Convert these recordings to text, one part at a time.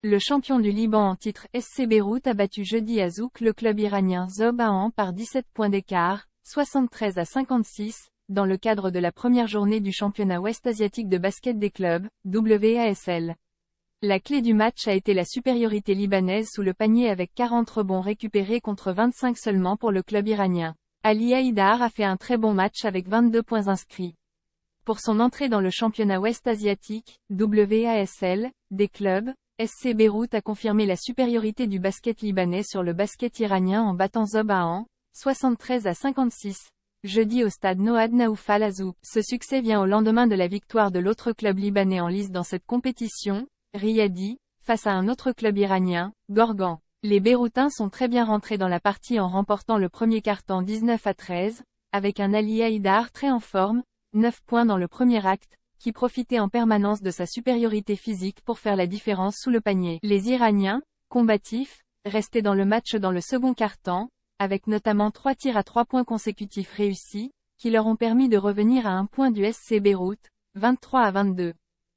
Le champion du Liban en titre SC Beyrouth a battu jeudi à Zouk le club iranien Zobahan par 17 points d'écart, 73 à 56, dans le cadre de la première journée du championnat ouest-asiatique de basket des clubs, WASL. La clé du match a été la supériorité libanaise sous le panier avec 40 rebonds récupérés contre 25 seulement pour le club iranien. Ali Haïdar a fait un très bon match avec 22 points inscrits. Pour son entrée dans le championnat ouest-asiatique, WASL, des clubs, SC Beyrouth a confirmé la supériorité du basket libanais sur le basket iranien en battant Zobahan, 73 à 56, jeudi au stade Noad Naoufal à Zouk. Ce succès vient au lendemain de la victoire de l'autre club libanais en lice dans cette compétition, Riyadi, face à un autre club iranien, Gorgan. Les Beyrouthins sont très bien rentrés dans la partie en remportant le premier quart-temps 19 à 13, avec un Ali Haïdar très en forme, 9 points dans le premier acte, qui profitait en permanence de sa supériorité physique pour faire la différence sous le panier. Les Iraniens, combatifs, restaient dans le match dans le second quart-temps, avec notamment 3 tirs à 3 points consécutifs réussis, qui leur ont permis de revenir à un point du SC Beyrouth, 23 à 22.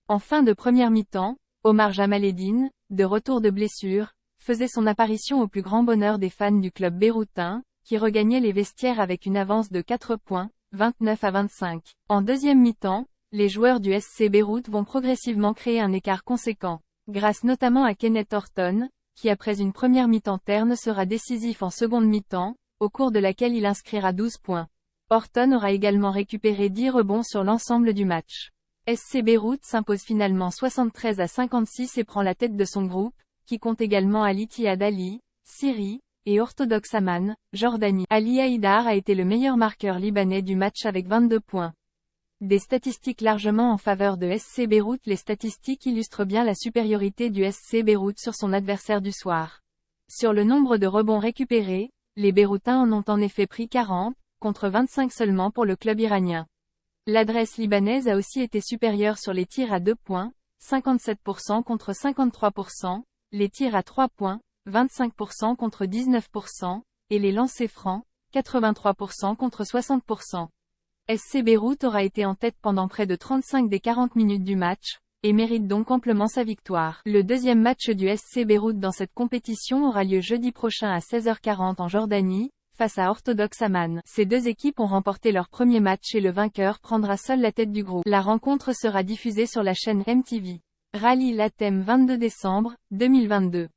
En fin de première mi-temps, Omar Jamaleddine, de retour de blessure, faisait son apparition au plus grand bonheur des fans du club beyrouthien, qui regagnait les vestiaires avec une avance de 4 points, 29 à 25. En deuxième mi-temps, les joueurs du SC Beyrouth vont progressivement créer un écart conséquent, grâce notamment à Kenneth Horton, qui après une première mi-temps terne sera décisif en seconde mi-temps, au cours de laquelle il inscrira 12 points. Horton aura également récupéré 10 rebonds sur l'ensemble du match. SC Beyrouth s'impose finalement 73 à 56 et prend la tête de son groupe, qui compte également Al Ittihad Ali, Syrie, et Orthodox Amman, Jordanie. Ali Haïdar a été le meilleur marqueur libanais du match avec 22 points. Des statistiques largement en faveur de SC Beyrouth. Les statistiques illustrent bien la supériorité du SC Beyrouth sur son adversaire du soir. Sur le nombre de rebonds récupérés, les Beyrouthins en ont en effet pris 40, contre 25 seulement pour le club iranien. L'adresse libanaise a aussi été supérieure sur les tirs à 2 points, 57% contre 53%, les tirs à 3 points, 25% contre 19%, et les lancers francs, 83% contre 60%. SC Beyrouth aura été en tête pendant près de 35 des 40 minutes du match, et mérite donc amplement sa victoire. Le deuxième match du SC Beyrouth dans cette compétition aura lieu jeudi prochain à 16h40 en Jordanie, face à Orthodox Amman. Ces deux équipes ont remporté leur premier match et le vainqueur prendra seul la tête du groupe. La rencontre sera diffusée sur la chaîne MTV. Rallye Latem 22 décembre 2022.